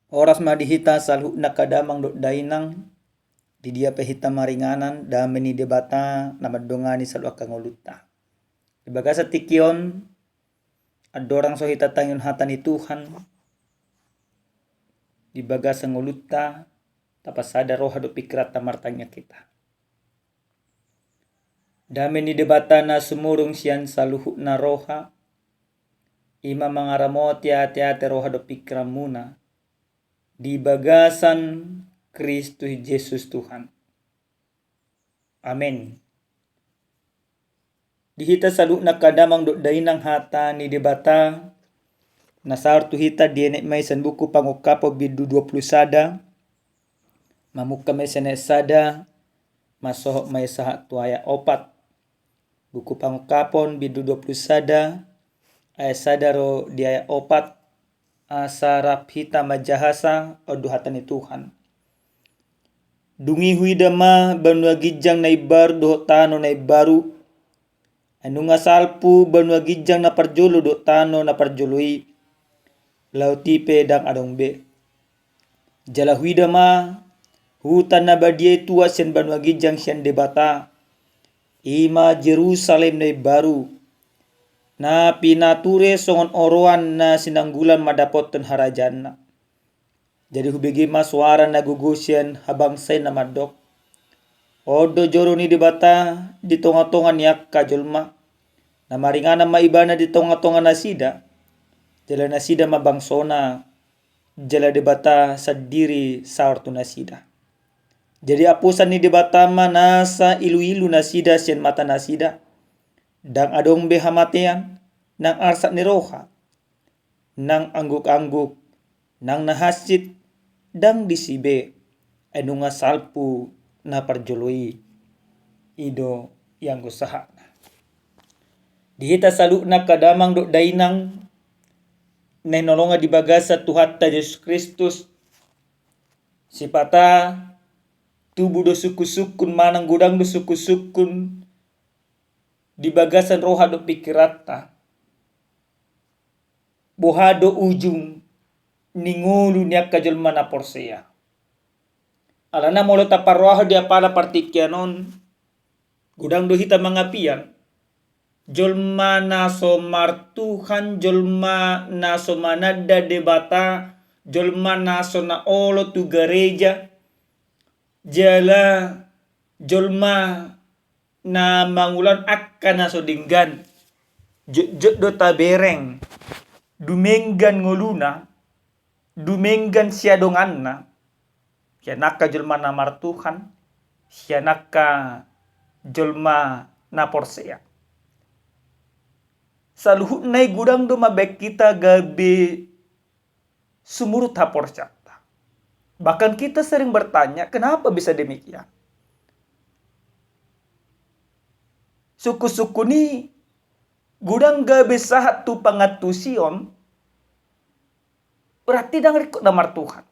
Oras madihita salhu nakadamang do dainang di dia pehita maringanan dameni debata namadongani salwa kanguluta. Ibaga sa tikion adorang so hita tangyon hata ni Tuhan. Dibaga sa nguluta tapasada roha do pikirat tamartanya kita. Dameni debata na sumurong siyan sa luhu na roha. Ima mangaramoti ati-ati roha do pikiran muna. Di bagasan Kristus Yesus Tuhan. Amin. Dihita salu nakadamang do dainang hata ni debata nasar tu hita dienek may san buku pangukapo bidu 20 sada mamuka may sene sada masohok may saha tuaya opat buku pangukapon bidu 20 sada ay sada ro diaya opat asarap hita majahasa o duhatan ni Tuhan. Dungi huidama banua gijang na ibar do tano na ibaru. Anu nga salpu banua gijang na parjolo do tano na parjoloi. Lautipe dang adong be. Jala huidama hutan na badie tua sen banua gijang sen debata. Ima Jerusalem na ibaru. Na pinature songon oroan na sinanggulan madapoten harajan na. Jadi hubigi suara na gugusyan habang say na madok. Odo joro ni debata di tonga-tonga niyak kajolma. Na maringana maibana di tonga-tonga nasida. Jala nasida mabangsona. Jala debata sa diri saorto nasida. Jadi apusan ni debata manasa ilu-ilu nasida siyan mata nasida. Dang adong behamatean nang arsak ni roha. Nang angguk-angguk. Nang nahasit. Dang disibe. Anu nga salpu na parjoloi. Ido yang usaha. Dihita salu na kadamang do dainang. Nenolonga di bagasa Tuhata Yesus Kristus. Sipata tubuh do suku-sukun manang gudang do suku-sukun. Di bagasan roha do pikirata. Bohado ujung ningulu niya kajolma na porsea. Alana molo taparroha dia pala partikyanon. Gudang do hita mangapian. Jolma na somartuhan, jolma na somanada debata, jolma na na olo tu gereja. Jala jolma na mangulan akan na sodinggan. Jod do tabereng. Dumenggan ngoluna. Dumenggan siadongan na. Sianaka jolma na martuhan. Sianaka jolma na porsea. Saluhut nai gudang do mabek kita gabe sumurut haporsyata. Bahkan kita sering bertanya kenapa bisa demikian. Suku-suku ni gudang gabe sahat tu pangatusion berarti dang rikot na martuhan.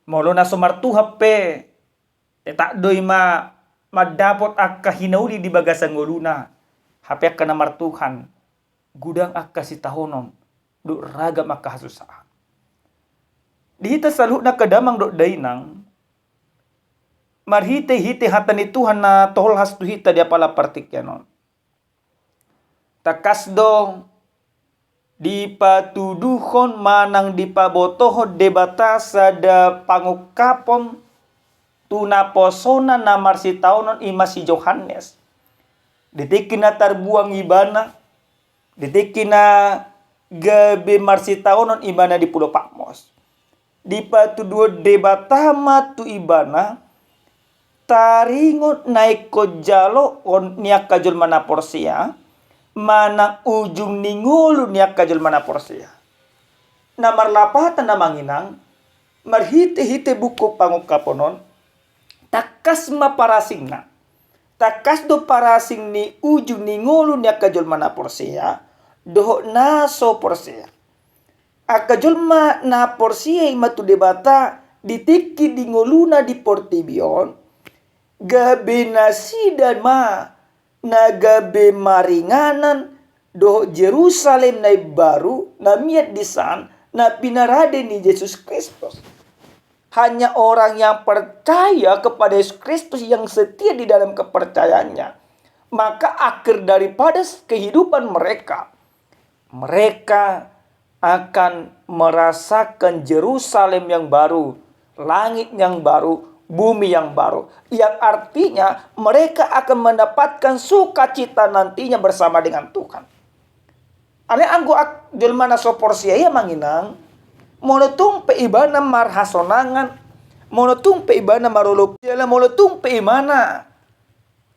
Molo na sumartuha pe tak doi madapot akka hinauli di bagasan ngoluna. Hape akka na martuhan. Gudang akka si tahonon. Du ragam akka hasusaan. Dihita salu na kadamang do dainang. Marhite-hite hata ni Tuhan na tohol hastu hita dia pala partikyanon. Takasdo di patuduhon manang di pabotoho debata sada pangukapon tunaposona na marsitaonon ima si Johannes. Detikin na tarbuang ibana. Detikin na gabe marsitaonon ibana di Pulau Patmos. Di patuduho debata matu ibana. Taringot naik ko jalo on niya kajol mana porsia. Manang ujung ningulu niya kajol mana porsia. Na marlapatan na manginang. Marhite-hite buku pangukaponon. Takas maparasing na. Takas do parasing ni ujung ningulu niya kajol mana porsia. Doho naso porsia. Akajol na porsia imatu debata. Ditiki di ngoluna di portibion. Gabe nasidan na gabe maringanan do Jerusalem na baru na miat disan na pinarade ni Yesus Kristus. Hanya orang yang percaya kepada Yesus Kristus, yang setia di dalam kepercayaannya, maka akhir daripada kehidupan mereka, mereka akan merasakan Yerusalem yang baru, langit yang baru, bumi yang baru. Yang artinya mereka akan mendapatkan sukacita nantinya bersama dengan Tuhan. Ane anggo jelma na soporsia ya manginang, monotung pe ibana marhasonangan, monotung pe ibana marolop, jala monotung pe imana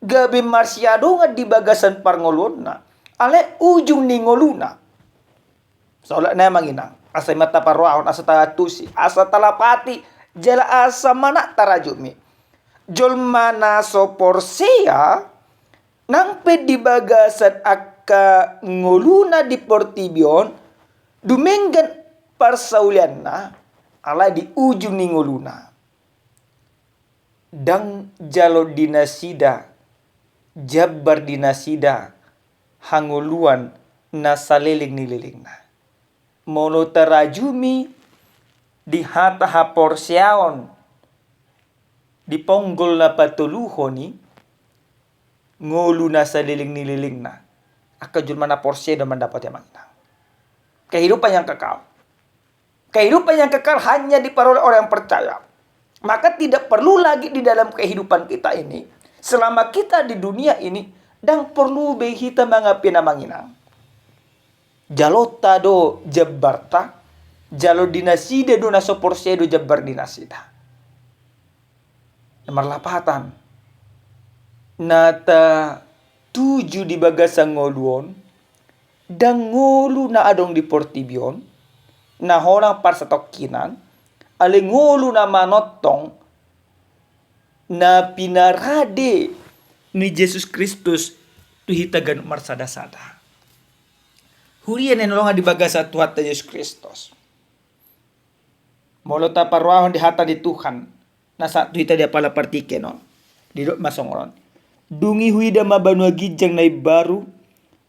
gabi marsiadonga di bagasan parngoluna, ale ujung ningoluna. Soalnya na manginang, asa mata parwaon, asa tatusi, asa talapati, jala asa mana tarajumi. Jelma na soporsia nang pe di bagasan ka ngoluna di portibion dumenggan parsaulianna ala di ujung ni ngoluna dang jalo dinasida jabbar dinasida hanguluan na saliling nililingna mono tarajumi di hata haporsiaon di ponggol na patuluhoni ngolu na saliling nililingna akajul mana porsi dan mendapat yang mana. Kehidupan yang kekal. Kehidupan yang kekal hanya diperoleh orang yang percaya. Maka tidak perlu lagi di dalam kehidupan kita ini, selama kita di dunia ini, dan perlu behita mangapi namanginang. Jalota do jabbarta, jalo dinasida do naso porsi do jabbar dinasida. Nomor 8. Nata 7 di bagasang ngoluon, dan ngolu na adong di portibion, na horang par sa tokinan, ale ngolu na manotong, na pinarade ni Jesus Kristus tuhitagan marsada-sada. Hurian yang nolongan di bagasa Tuhan Yesus Kristus. Molota parwahon di hata di Tuhan, na sa tuhita dia pala partike no, di dok masongron. Dungi huida mabanua gijang na baru,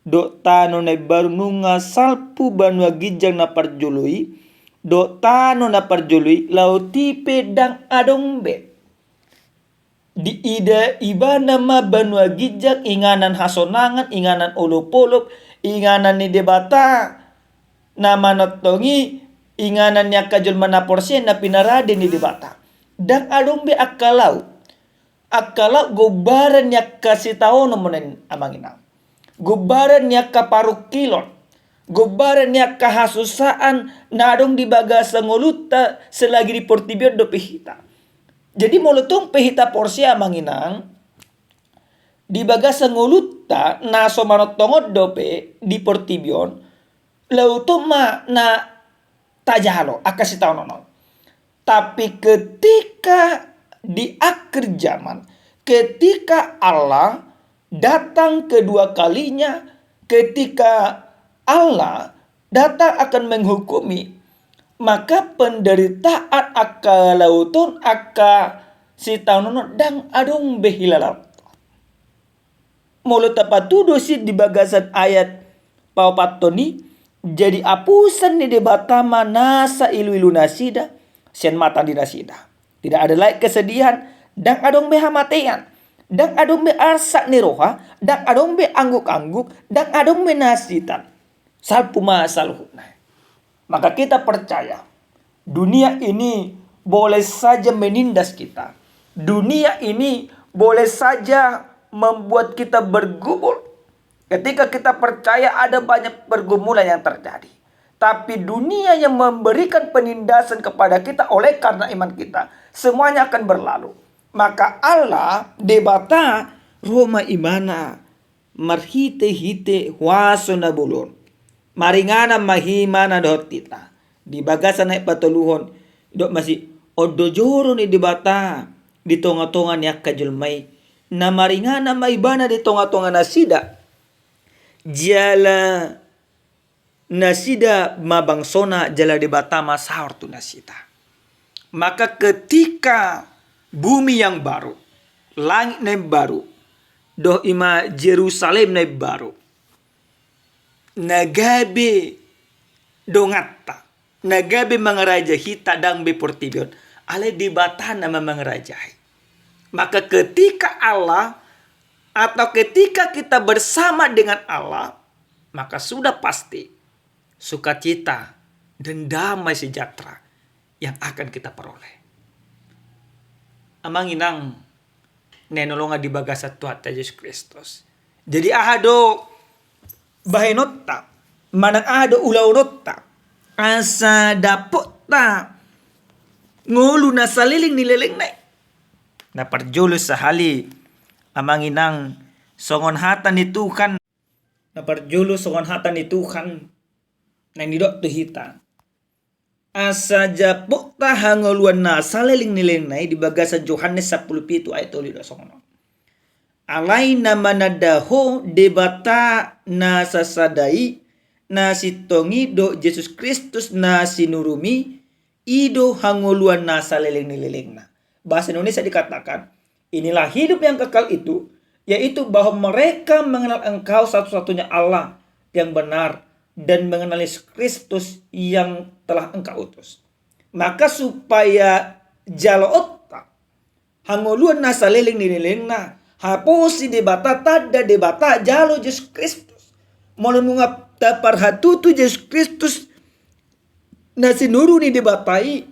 do tano na baru nunga salpu banua gijang na parjului, do tano na parjului lauti pedang adongbe. Di ida ibana mabanua gijang inganan hasonangan, inganan olop-olop, inganan ni debata, na manotongi, inganan niya kajol manaporsen na pinarade ni debata. Dan adongbe akalau. Akala gobaran niya kasih tahu nomonen amangina. Gobaran niya kaparuk kilon. Gobaran niya kahasusaan nadong di bagasa ngoluta selagi di portibion do pehita. Jadi molotong pehita porsi amanginang di bagasa ngoluta naso manotongod dope di portibion lautoma na tajalo akasih tahu nonon. Tapi ketika di akhir zaman, ketika Allah datang kedua kalinya, ketika Allah datang akan menghukumi, maka penderitaan akka lautun akka si taunono dang adong behilalap. Molo tapatudo si di bagasan ayat paupatoni, jadi apusan ni debatama nasa ilu-ilu nasida, sen mata di nasida. Tidak ada lagi kesedihan, dan adong be hamatian, dan adong be arsak niroha, dan adong be angguk-angguk, dan adong be nasitan. Salpu masaluhna. Maka kita percaya, dunia ini boleh saja menindas kita. Dunia ini boleh saja membuat kita bergumul. Ketika kita percaya ada banyak pergumulan yang terjadi. Tapi dunia yang memberikan penindasan kepada kita oleh karena iman kita, semuanya akan berlalu. Maka Allah debata Roma imana marhite-hite huaso na bulon. Maringana mahimana dohotita. Di bagasan na ipatuluhon, dok masih odojoro ni debata di tonga-tonga niya kajulmay. Na maringana maibana di tonga-tonga nasida. Jala nasida mabangsona jala debata masahor tu nasida. Maka ketika bumi yang baru, langit yang baru, doh ima Jerusalem yang baru, nagabe dongatta, nagabe mangarajahi tadang beportibion. Ale di bata nama mangarajahi. Maka ketika Allah atau ketika kita bersama dengan Allah, maka sudah pasti sukacita dan damai sejahtera yang akan kita peroleh. Amang inang nenolonga di bagasa Tuhan Yesus Kristus. Jadi ahado bahenotta, manang ahado ulaunotta, asa dapota ngulu na saliling nileleng na. Na parjulo sahali amang inang songon hatan ni Tuhan. Na parjulo songon hatan ni Tuhan na nidok tuhita. Asa japokta hangoluan na saliling nileleng na di bagasan Yohanes 10:7 ayat 12 songon. Alay na manadaho debata na sasadai na sitongi do Jesus Kristus na sinurumi ido hangoluan na saliling na. Bahasa Indonesia dikatakan, inilah hidup yang kekal itu, yaitu bahwa mereka mengenal Engkau satu-satunya Allah yang benar dan mengenal Yesus Kristus yang telah Engkau utus. Maka supaya jaloota hangoluan na saliling na haposi debata tada debata jalo Yesus Kristus. Molunungap taparhatutu Yesus Kristus na sinuru ni debatai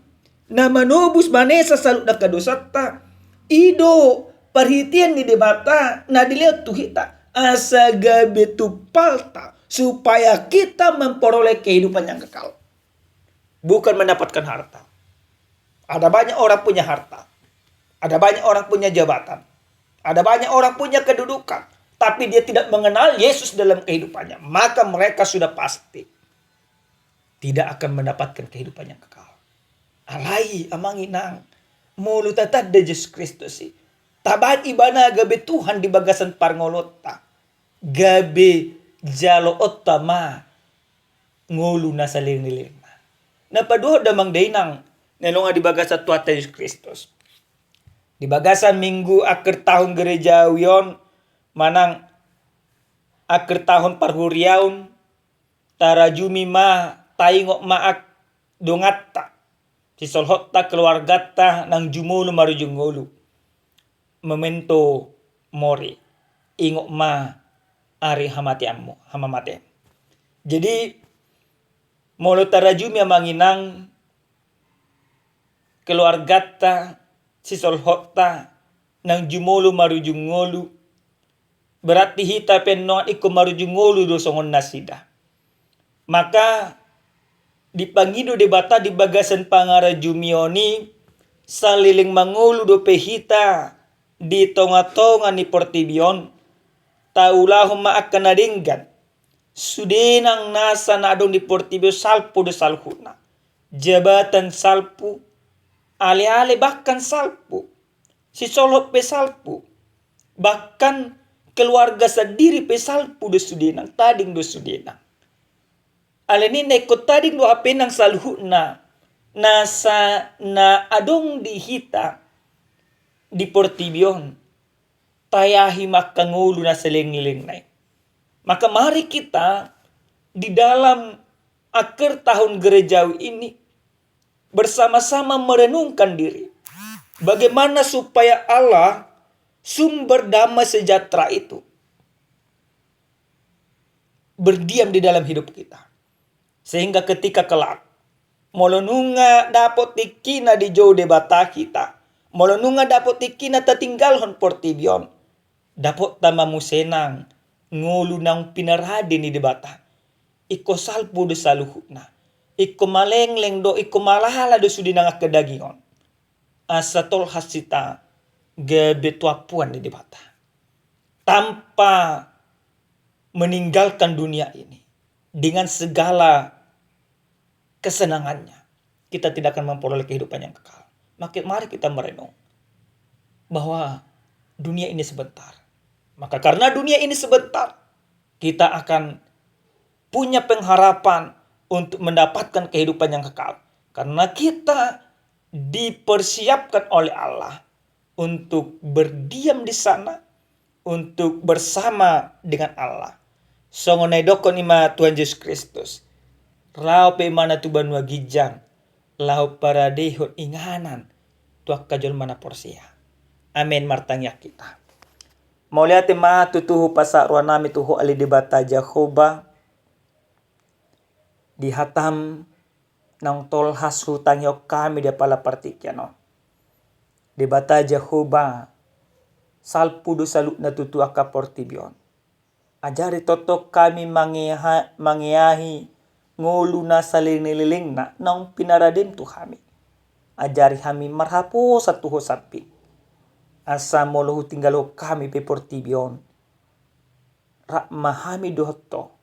na manobus manesa salut na kadosata ido perhitian ni debata na dilihat tuhita asa gabe tupalta supaya kita memperoleh kehidupan yang kekal, bukan mendapatkan harta. Ada banyak orang punya harta, ada banyak orang punya jabatan, ada banyak orang punya kedudukan, tapi dia tidak mengenal Yesus dalam kehidupannya, maka mereka sudah pasti tidak akan mendapatkan kehidupan yang kekal. Alai amang inang mulut tatad de Yesus Kristus si taban ibana gabe Tuhan di bagasan parngolota gabe jalo otama ngulu na saling na paduho damang dainang nenonga di bagasan Tuhan Yesus Kristus di bagasan minggu akhir tahun gereja wion manang akhir tahun parhuriaun tarajumi ma taingok maak dongatta si solhotta keluargata nang jumulu marujungulu memento mori ingok ma ari hamatiammu hamamate. Jadi molo tarajumi amanginang keluargata si solhotta nang jumulu marujungulu berarti hita penno iko marujungulu do songon nasida. Maka dipangido debata di bagasan pangara jumioni saliling mangulu do pehita di tonga-tonga ni portibion taulahum akan nadinggan sudenang nasa na adong di portibio salpu do salhuna jabatan salpu ale-ale bahkan salpu si solop pe salpu bahkan keluarga sendiri pe salpu do sudenang tading do sudenang. Aleni neko tading do apenang salhuna nasa na adong dihita di portibion tayahi makangulu na seling-ling nai. Maka mari kita di dalam akhir tahun gerejawi ini bersama-sama merenungkan diri bagaimana supaya Allah sumber damai sejahtera itu berdiam di dalam hidup kita. Sehingga ketika kelak molonunga dapot tikina di jauh debata kita, molonunga dapot tikina tatinggalhon portibion, dapot tamamu senang ngulu nang pinarhadi ni debata. Iko salpu do saluhuna, iko malengleng do iko malahala do sudinang kedagingon. Asa tol hasita gebetuapuan di debata. Tanpa meninggalkan dunia ini dengan segala kesenangannya, kita tidak akan memperoleh kehidupan yang kekal. Mari kita merenung bahwa dunia ini sebentar. Maka karena dunia ini sebentar, kita akan punya pengharapan untuk mendapatkan kehidupan yang kekal. Karena kita dipersiapkan oleh Allah untuk berdiam di sana, untuk bersama dengan Allah. Songonai dokon ima Tuhan Yesus Kristus. Rao pe mana tu banua gijang. Lau para dehot inganan. Tuak kajol mana porsia. Amin martangyak kita. Maulia tema tutuhu pasak ruanami tuhu ali debata Jehovah. Dihatam nang tol hasu tangyok kami dia pala partikyano. Debata Jehovah. Salpudo saluk na tutu aka portibion. Ajari totok kami mangiahi ngolu na saliniling na nang pinaradim tu kami. Ajari kami marhapo sa tuho sapi. Asa molohu tinggalo kami pe portibion. Rak mahami dohto.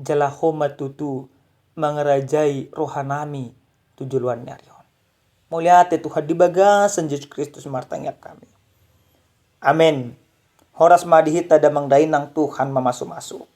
Jalahoma tutu mangarajai rohanami tujuluan nyarion. Muliate Tuhan dibagasan Yesus Kristus martangyak kami. Amin. Horas madihita damang dainang Tuhan mamasu-masu.